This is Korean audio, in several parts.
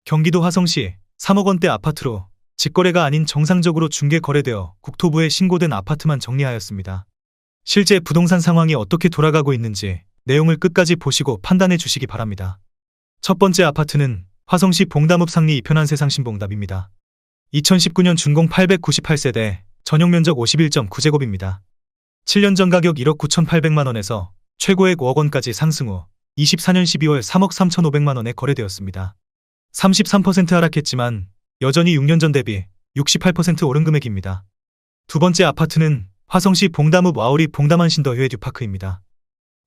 경기도 화성시 3억 원대 아파트로 직거래가 아닌 정상적으로 중개 거래되어 국토부에 신고된 아파트만 정리하였습니다. 실제 부동산 상황이 어떻게 돌아가고 있는지 내용을 끝까지 보시고 판단해 주시기 바랍니다. 첫 번째 아파트는 화성시 봉담읍 상리 2편한 세상신봉답입니다. 2019년 준공 898세대, 전용면적 51.9제곱입니다. 7년 전 가격 1억 9,800만원에서 최고액 5억 원까지 상승 후 24년 12월 3억 3,500만원에 거래되었습니다. 33% 하락했지만 여전히 6년 전 대비 68% 오른 금액입니다. 두 번째 아파트는 화성시 봉담읍 와우리 봉담한 신더 듀파크입니다.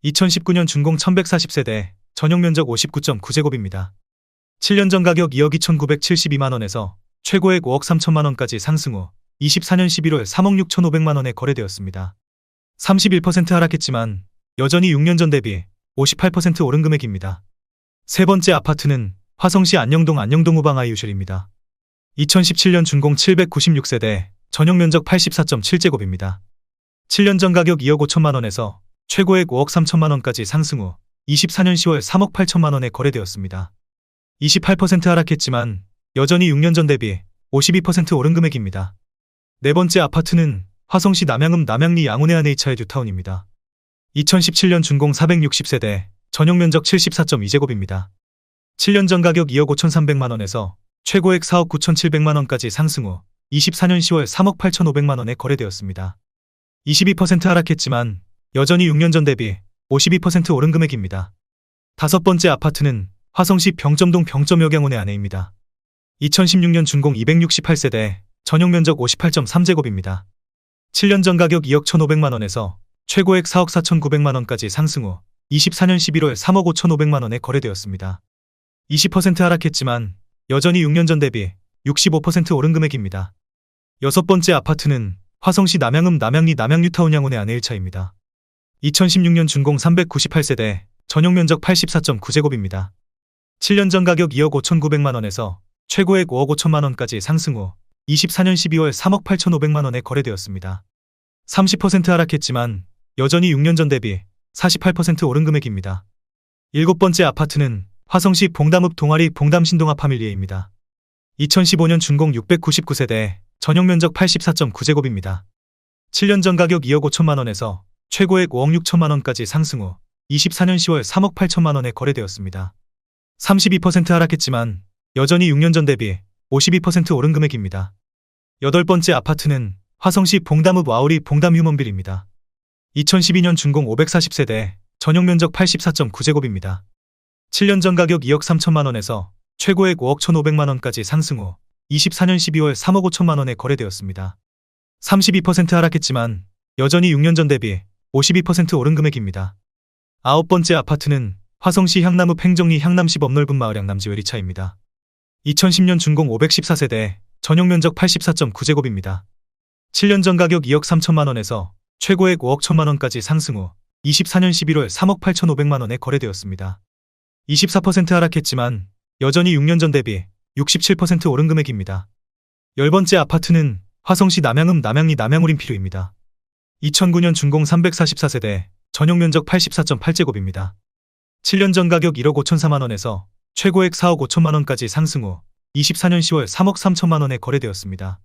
2019년 준공 1140세대, 전용면적 59.9제곱입니다. 7년 전 가격 2억 2,972만원에서 최고액 5억 3천만원까지 상승 후 24년 11월 3억 6,500만원에 거래되었습니다. 31% 하락했지만 여전히 6년 전 대비 58% 오른 금액입니다. 세 번째 아파트는 화성시 안녕동 우방 아이유실입니다. 2017년 준공 796세대, 전용면적 84.7제곱입니다. 7년 전 가격 2억 5천만원에서 최고액 5억 3천만원까지 상승 후 24년 10월 3억 8천만원에 거래되었습니다. 28% 하락했지만 여전히 6년 전 대비 52% 오른 금액입니다. 네 번째 아파트는 화성시 남양읍 남양리 양운의 한HI 뉴타운입니다. 2017년 준공 460세대, 전용면적 74.2제곱입니다. 7년 전 가격 2억 5,300만원에서 최고액 4억 9,700만원까지 상승 후 24년 10월 3억 8,500만원에 거래되었습니다. 22% 하락했지만 여전히 6년 전 대비 52% 오른 금액입니다. 다섯 번째 아파트는 화성시 병점동 병점역양운의 아내입니다. 2016년 준공 268세대, 전용면적 58.3제곱입니다. 7년 전 가격 2억 1,500만원에서 최고액 4억 4,900만원까지 상승 후 24년 11월 3억 5,500만원에 거래되었습니다. 20% 하락했지만 여전히 6년 전 대비 65% 오른 금액입니다. 여섯 번째 아파트는 화성시 남양읍 남양리 남양뉴타운 양운의 한HI입니다. 2016년 준공 398세대, 전용면적 84.9제곱입니다. 7년 전 가격 2억 5,900만원에서 최고액 5억 5천만원까지 상승 후 24년 12월 3억 8,500만원에 거래되었습니다. 30% 하락했지만 여전히 6년 전 대비 48% 오른 금액입니다. 일곱 번째 아파트는 화성시 봉담읍 동아리 봉담신동아 파밀리에입니다. 2015년 준공 699세대, 전용면적 84.9제곱입니다. 7년 전 가격 2억 5천만원에서 최고액 5억 6천만원까지 상승 후 24년 10월 3억 8천만원에 거래되었습니다. 32% 하락했지만 여전히 6년 전 대비 52% 오른 금액입니다. 여덟 번째 아파트는 화성시 봉담읍 와우리 봉담 휴먼빌입니다. 2012년 준공 540세대, 전용면적 84.9제곱입니다. 7년 전 가격 2억 3천만원에서 최고액 5억 1,500만원까지 상승 후 24년 12월 3억 5천만원에 거래되었습니다. 32% 하락했지만 여전히 6년 전 대비 52% 오른 금액입니다. 아홉 번째 아파트는 화성시 향남읍 행정리 향남시 범넓은 마을 양남지웨리차입니다. 2010년 준공 514세대, 전용면적 84.9제곱입니다. 7년 전 가격 2억 3천만원에서 최고액 5억 1천만원까지 상승 후 24년 11월 3억 8,500만원에 거래되었습니다. 24% 하락했지만 여전히 6년 전 대비 67% 오른 금액입니다. 열 번째 아파트는 화성시 남양읍 남양리 남양우림피루입니다. 2009년 준공 344세대, 전용면적 84.8제곱입니다. 7년 전 가격 1억 5천사만원에서 최고액 4억 5천만원까지 상승 후 24년 10월 3억 3천만원에 거래되었습니다.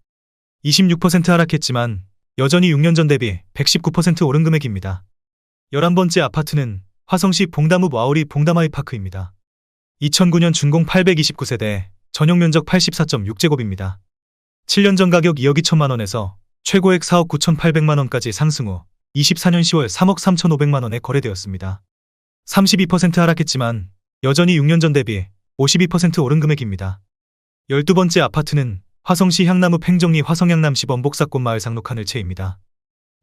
26% 하락했지만 여전히 6년 전 대비 119% 오른 금액입니다. 11번째 아파트는 화성시 봉담읍 와우리 봉담아이파크입니다. 2009년 준공 829세대, 전용면적 84.6제곱입니다. 7년 전 가격 2억 2천만원에서 최고액 4억 9,800만원까지 상승 후 24년 10월 3억 3,500만원에 거래되었습니다. 32% 하락했지만 여전히 6년 전 대비 52% 오른 금액입니다. 12번째 아파트는 화성시 향남읍 행정리 화성향남시 범복사꽃 마을 상록하늘채입니다.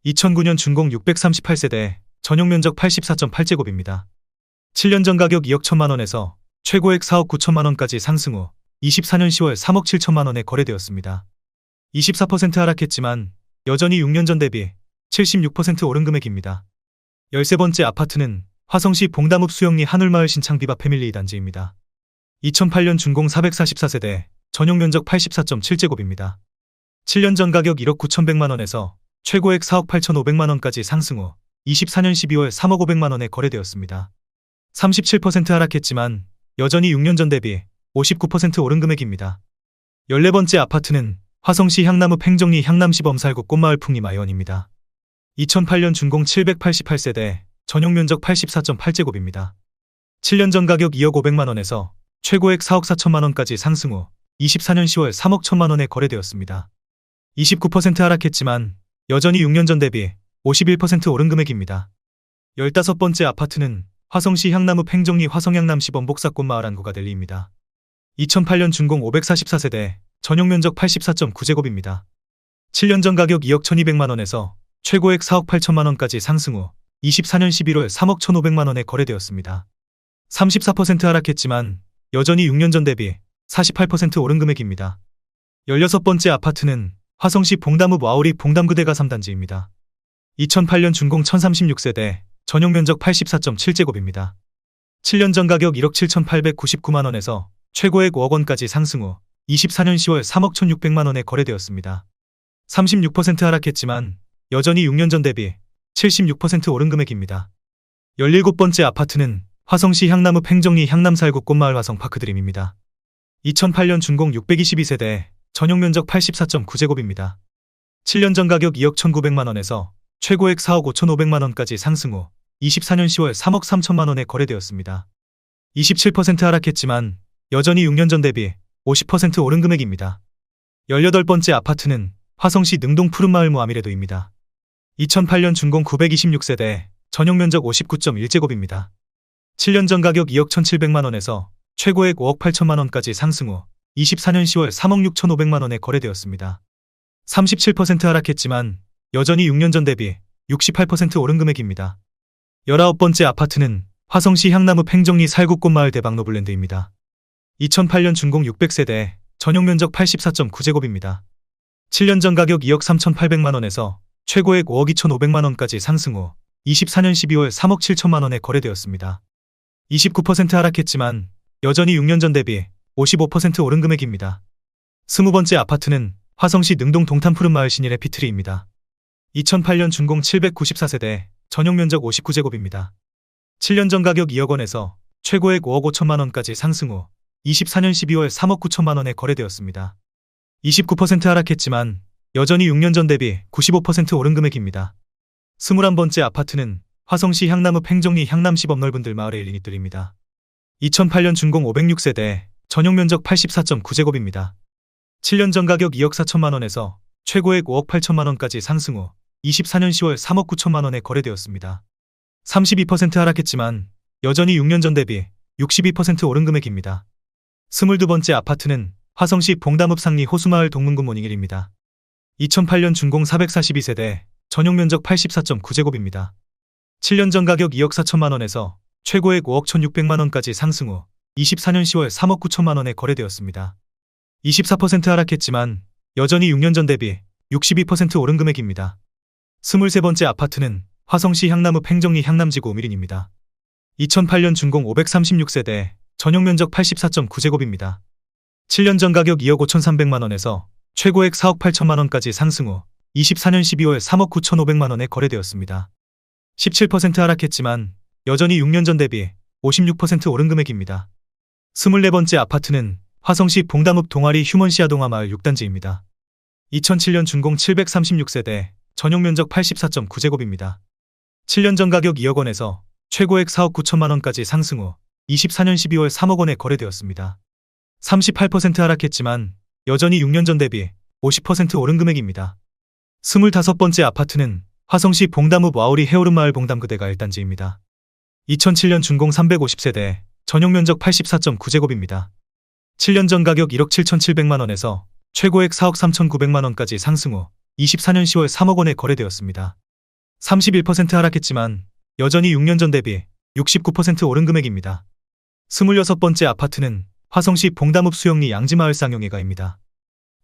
2009년 준공 638세대, 전용면적 84.8제곱입니다. 7년 전 가격 2억 1천만원에서 최고액 4억 9천만원까지 상승 후 24년 10월 3억 7천만원에 거래되었습니다. 24% 하락했지만 여전히 6년 전 대비 76% 오른 금액입니다. 13번째 아파트는 화성시 봉담읍 수영리 한울마을 신창비바 패밀리 단지입니다. 2008년 준공 444세대, 전용면적 84.7제곱입니다. 7년 전 가격 1억 9,100만원에서 최고액 4억 8,500만원까지 상승 후 24년 12월 3억 500만원에 거래되었습니다. 37% 하락했지만 여전히 6년 전 대비 59% 오른 금액입니다. 14번째 아파트는 화성시 향남읍 행정리 향남시 범살구 꽃마을 풍림아이원입니다. 2008년 준공 788세대, 전용면적 84.8제곱입니다. 7년 전 가격 2억 500만원에서 최고액 4억 4천만원까지 상승 후 24년 10월 3억 1천만원에 거래되었습니다. 29% 하락했지만 여전히 6년 전 대비 51% 오른 금액입니다. 15번째 아파트는 화성시 향남읍 행정리 화성향남시 범복사꽃마을 안구가 델리입니다. 2008년 준공 544세대, 전용면적 84.9제곱입니다. 7년 전 가격 2억 1200만원에서 최고액 4억 8천만원까지 상승 후 24년 11월 3억 1500만원에 거래되었습니다. 34% 하락했지만 여전히 6년 전 대비 48% 오른 금액입니다. 16번째 아파트는 화성시 봉담읍 와우리 봉담그대가 3단지입니다. 2008년 준공 1036세대, 전용면적 84.7제곱입니다. 7년 전 가격 1억 7899만원에서 최고액 5억원까지 상승 후 24년 10월 3억 1600만원에 거래되었습니다. 36% 하락했지만 여전히 6년 전 대비 76% 오른 금액입니다. 17번째 아파트는 화성시 향남읍 행정리 향남살구 꽃마을 화성파크드림입니다. 2008년 준공 622세대, 전용면적 84.9제곱입니다. 7년 전 가격 2억 1900만원에서 최고액 4억 5500만원까지 상승 후 24년 10월 3억 3천만원에 거래되었습니다. 27% 하락했지만 여전히 6년 전 대비 50% 오른 금액입니다. 18번째 아파트는 화성시 능동 푸른마을 무아미레도입니다. 2008년 준공 926세대, 전용면적 59.1제곱입니다. 7년 전 가격 2억 1700만원에서 최고액 5억 8천만원까지 상승 후 24년 10월 3억 6500만원에 거래되었습니다. 37% 하락했지만 여전히 6년 전 대비 68% 오른 금액입니다. 19번째 아파트는 화성시 향남읍 행정리 살구꽃마을 대박노블랜드입니다. 2008년 준공 600세대, 전용면적 84.9제곱입니다. 7년 전 가격 2억 3800만원에서 최고액 5억 2500만원까지 상승 후 24년 12월 3억 7천만원에 거래되었습니다. 29% 하락했지만 여전히 6년 전 대비 55% 오른 금액입니다. 20번째 아파트는 화성시 능동 동탄푸른마을 신일의 피트리입니다. 2008년 준공 794세대, 전용면적 59제곱입니다. 7년 전 가격 2억원에서 최고액 5억 5천만원까지 상승 후 24년 12월 3억 9천만원에 거래되었습니다. 29% 하락했지만 여전히 6년 전 대비 95% 오른 금액입니다. 21번째 아파트는 화성시 향남읍 행정리 향남시 범넓은들 마을의 일리니뜰입니다. 2008년 준공 506세대, 전용면적 84.9제곱입니다. 7년 전 가격 2억 4천만원에서 최고액 5억 8천만원까지 상승 후 24년 10월 3억 9천만원에 거래되었습니다. 32% 하락했지만 여전히 6년 전 대비 62% 오른 금액입니다. 22번째 아파트는 화성시 봉담읍 상리 호수마을 동문군 모닝힐입니다. 2008년 준공 442세대, 전용면적 84.9제곱입니다. 7년 전 가격 2억 4천만원에서 최고액 5억 1600만원까지 상승 후 24년 10월 3억 9천만원에 거래되었습니다. 24% 하락했지만 여전히 6년 전 대비 62% 오른 금액입니다. 23번째 아파트는 화성시 향남읍 행정리 향남지구 오미린입니다. 2008년 준공 536세대, 전용면적 84.9제곱입니다. 7년 전 가격 2억 5300만원에서 최고액 4억 8천만원까지 상승 후 24년 12월 3억 9500만원에 거래되었습니다. 17% 하락했지만 여전히 6년 전 대비 56% 오른 금액입니다. 24번째 아파트는 화성시 봉담읍 동아리 휴먼시아 동화마을 6단지입니다. 2007년 준공 736세대, 전용면적 84.9제곱입니다. 7년 전 가격 2억원에서 최고액 4억 9천만원까지 상승 후 24년 12월 3억원에 거래되었습니다. 38% 하락했지만 여전히 6년 전 대비 50% 오른 금액입니다. 25번째 아파트는 화성시 봉담읍 와우리 해오름마을 봉담그대가 1단지입니다. 2007년 준공 350세대, 전용면적 84.9제곱입니다. 7년 전 가격 1억 7,700만원에서 최고액 4억 3,900만원까지 상승 후 24년 10월 3억원에 거래되었습니다. 31% 하락했지만 여전히 6년 전 대비 69% 오른 금액입니다. 26번째 아파트는 화성시 봉담읍 수영리 양지마을 쌍용회가입니다.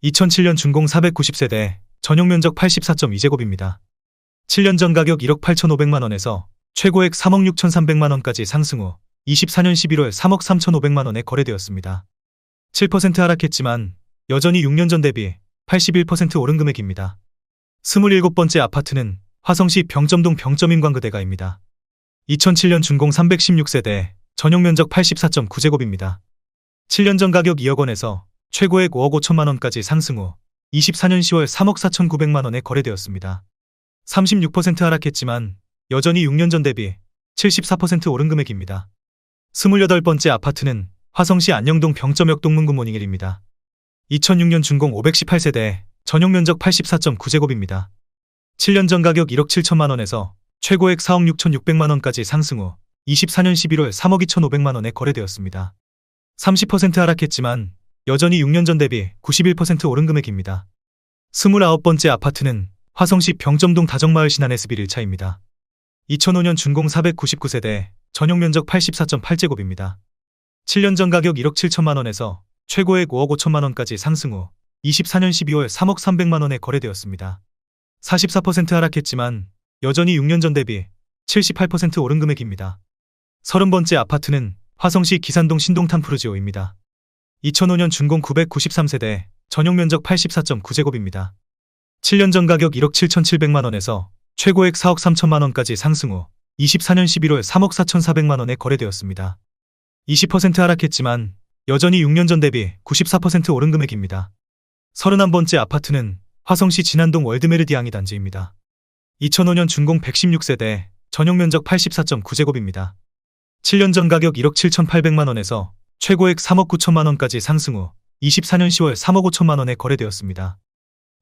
2007년 준공 490세대, 전용면적 84.2제곱입니다. 7년 전 가격 1억 8,500만원에서 최고액 3억 6,300만원까지 상승 후 24년 11월 3억 3,500만원에 거래되었습니다. 7% 하락했지만 여전히 6년 전 대비 81% 오른 금액입니다. 27번째 아파트는 화성시 병점동 병점인광그대가입니다. 2007년 준공 316세대, 전용면적 84.9제곱입니다. 7년 전 가격 2억 원에서 최고액 5억 5천만 원까지 상승 후 24년 10월 3억 4,900만 원에 거래되었습니다. 36% 하락했지만 여전히 6년 전 대비 74% 오른 금액입니다. 28번째 아파트는 화성시 안녕동 병점역 동문굿모닝 1입니다. 2006년 준공 518세대, 전용 면적 84.9제곱입니다. 7년 전 가격 1억 7천만 원에서 최고액 4억 6,600만 원까지 상승 후 24년 11월 3억 2,500만 원에 거래되었습니다. 30% 하락했지만 여전히 6년 전 대비 91% 오른 금액입니다. 29번째 아파트는 화성시 병점동 다정마을 신안 SB 1차입니다. 2005년 준공 499세대, 전용 면적 84.8제곱입니다. 7년 전 가격 1억 7천만 원에서 최고액 5억 5천만 원까지 상승 후 24년 12월 3억 300만 원에 거래되었습니다. 44% 하락했지만 여전히 6년 전 대비 78% 오른 금액입니다. 30번째 아파트는 화성시 기산동 신동탄 푸르지오입니다. 2005년 준공 993세대, 전용 면적 84.9제곱입니다. 7년 전 가격 1억 7,700만 원에서 최고액 4억 3천만 원까지 상승 후 24년 11월 3억 4,400만 원에 거래되었습니다. 20% 하락했지만 여전히 6년 전 대비 94% 오른 금액입니다. 31번째 아파트는 화성시 진안동 월드메르디앙이 단지입니다. 2005년 준공 116세대, 전용 면적 84.9제곱입니다. 7년 전 가격 1억 7,800만 원에서 최고액 3억 9천만 원까지 상승 후 24년 10월 3억 5천만 원에 거래되었습니다.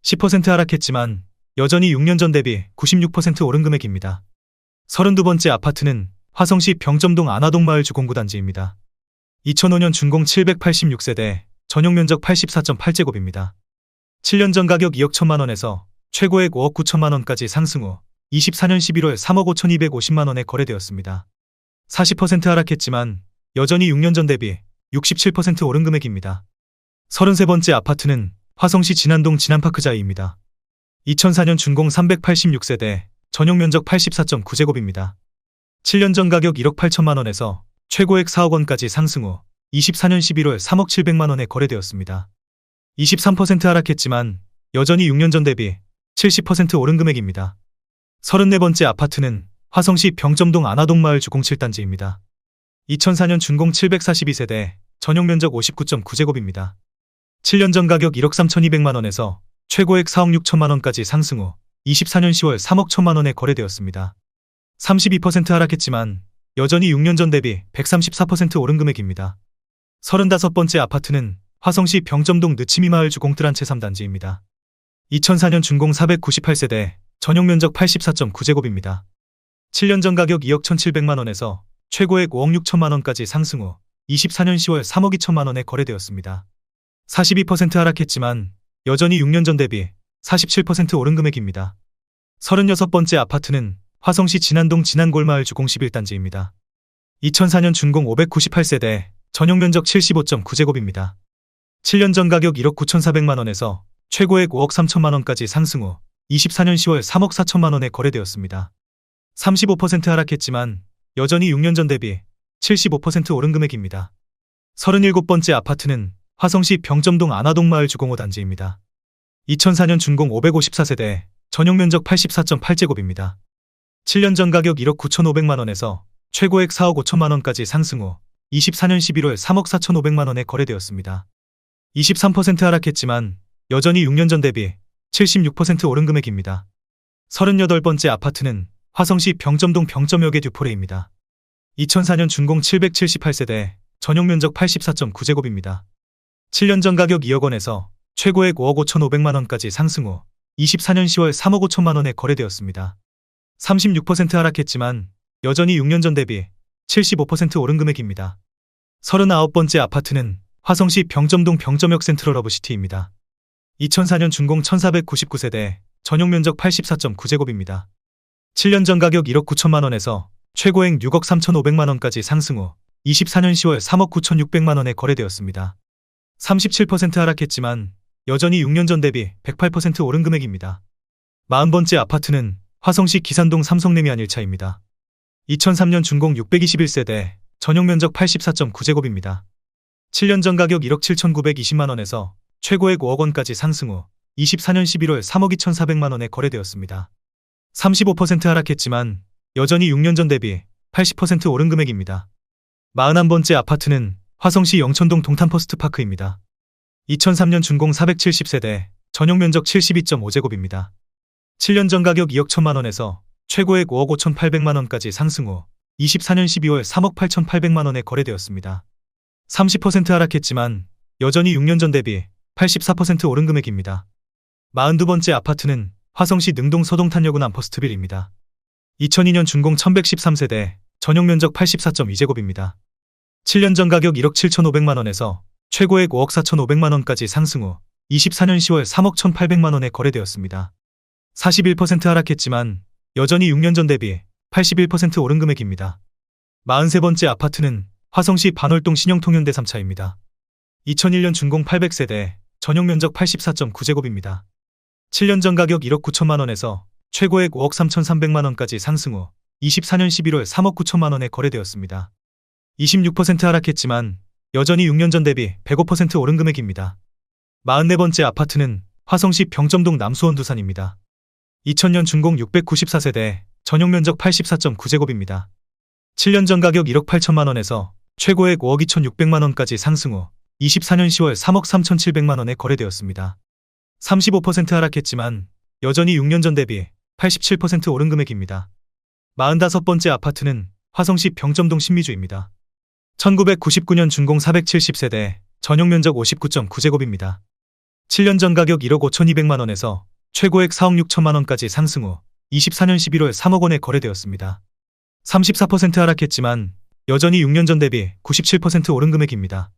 10% 하락했지만 여전히 6년 전 대비 96% 오른 금액입니다. 32번째 아파트는 화성시 병점동 안화동마을 주공구단지입니다. 2005년 준공 786세대, 전용 면적 84.8제곱입니다. 7년 전 가격 2억 1천만 원에서 최고액 5억 9천만 원까지 상승 후 24년 11월 3억 5,250만 원에 거래되었습니다. 40% 하락했지만 여전히 6년 전 대비 67% 오른 금액입니다. 33번째 아파트는 화성시 진안동 진안파크자이입니다. 2004년 준공 386세대, 전용 면적 84.9제곱입니다. 7년 전 가격 1억 8천만 원에서 최고액 4억 원까지 상승 후 24년 11월 3억 700만 원에 거래되었습니다. 23% 하락했지만 여전히 6년 전 대비 70% 오른 금액입니다. 34번째 아파트는 화성시 병점동 안화동마을 주공7단지입니다. 2004년 준공 742세대, 전용 면적 59.9제곱입니다. 7년 전 가격 1억 3,200만 원에서 최고액 4억 6천만 원까지 상승 후 24년 10월 3억 1천만 원에 거래되었습니다. 32% 하락했지만 여전히 6년 전 대비 134% 오른 금액입니다. 35번째 아파트는 화성시 병점동 느치미마을 주공뜨란채 3단지입니다. 2004년 준공 498세대, 전용 면적 84.9제곱입니다. 7년 전 가격 2억 1,700만 원에서 최고액 5억 6천만 원까지 상승 후 24년 10월 3억 2천만 원에 거래되었습니다. 42% 하락했지만 여전히 6년 전 대비 47% 오른 금액입니다. 36번째 아파트는 화성시 진안동 진안골마을 주공 11단지입니다. 2004년 준공 598세대, 전용 면적 75.9제곱입니다. 7년 전 가격 1억 9,400만 원에서 최고액 5억 3천만 원까지 상승 후 24년 10월 3억 4천만 원에 거래되었습니다. 35% 하락했지만 여전히 6년 전 대비 75% 오른 금액입니다. 37번째 아파트는 화성시 병점동 안화동마을 주공 5단지입니다. 2004년 준공 554세대, 전용 면적 84.8제곱입니다. 7년 전 가격 1억 9,500만 원에서 최고액 4억 5천만 원까지 상승 후 24년 11월 3억 4,500만 원에 거래되었습니다. 23% 하락했지만 여전히 6년 전 대비 76% 오른 금액입니다. 38번째 아파트는 화성시 병점동 병점역의 듀포레입니다. 2004년 준공 778세대, 전용 면적 84.9제곱입니다. 7년 전 가격 2억 원에서 최고액 5억 5,500만 원까지 상승 후 24년 10월 3억 5천만 원에 거래되었습니다. 36% 하락했지만 여전히 6년 전 대비 75% 오른 금액입니다. 39번째 아파트는 화성시 병점동 병점역 센트럴 러브시티입니다. 2004년 준공 1499세대, 전용 면적 84.9제곱입니다. 7년 전 가격 1억 9천만 원에서 최고액 6억 3,500만 원까지 상승 후 24년 10월 3억 9,600만 원에 거래되었습니다. 37% 하락했지만 여전히 6년 전 대비 108% 오른 금액입니다. 40번째 아파트는 화성시 기산동 삼성레미안 1차입니다. 2003년 준공 621세대, 전용 면적 84.9제곱입니다. 7년 전 가격 1억 7,920만 원에서 최고액 5억 원까지 상승 후 24년 11월 3억 2,400만 원에 거래되었습니다. 35% 하락했지만 여전히 6년 전 대비 80% 오른 금액입니다. 41번째 아파트는 화성시 영천동 동탄퍼스트파크입니다. 2003년 준공 470세대, 전용 면적 72.5제곱입니다. 7년 전 가격 2억 1천만 원에서 최고액 5억 5,800만 원까지 상승 후 24년 12월 3억 8,800만 원에 거래되었습니다. 30% 하락했지만 여전히 6년 전 대비 84% 오른 금액입니다. 42번째 아파트는 화성시 능동 서동탄여군 암퍼스트빌입니다. 2002년 준공 1113세대, 전용 면적 84.2제곱입니다. 7년 전 가격 1억 7,500만 원에서 최고액 5억 4,500만 원까지 상승 후 24년 10월 3억 1,800만 원에 거래되었습니다. 41% 하락했지만 여전히 6년 전 대비 81% 오른 금액입니다. 43번째 아파트는 화성시 반월동 신영통현대 3차입니다. 2001년 준공 800세대, 전용 면적 84.9제곱입니다. 7년 전 가격 1억 9천만 원에서 최고액 5억 3,300만 원까지 상승 후 24년 11월 3억 9천만 원에 거래되었습니다. 26% 하락했지만 여전히 6년 전 대비 105% 오른 금액입니다. 44번째 아파트는 화성시 병점동 남수원 두산입니다. 2000년 준공 694세대, 전용 면적 84.9제곱입니다. 7년 전 가격 1억 8천만 원에서 최고액 5억 2,600만 원까지 상승 후 24년 10월 3억 3,700만 원에 거래되었습니다. 35% 하락했지만 여전히 6년 전 대비 87% 오른 금액입니다. 45번째 아파트는 화성시 병점동 신미주입니다. 1999년 준공 470세대, 전용 면적 59.9제곱입니다. 7년 전 가격 1억 5,200만 원에서 최고액 4억 6천만 원까지 상승 후 24년 11월 3억 원에 거래되었습니다. 34% 하락했지만 여전히 6년 전 대비 97% 오른 금액입니다.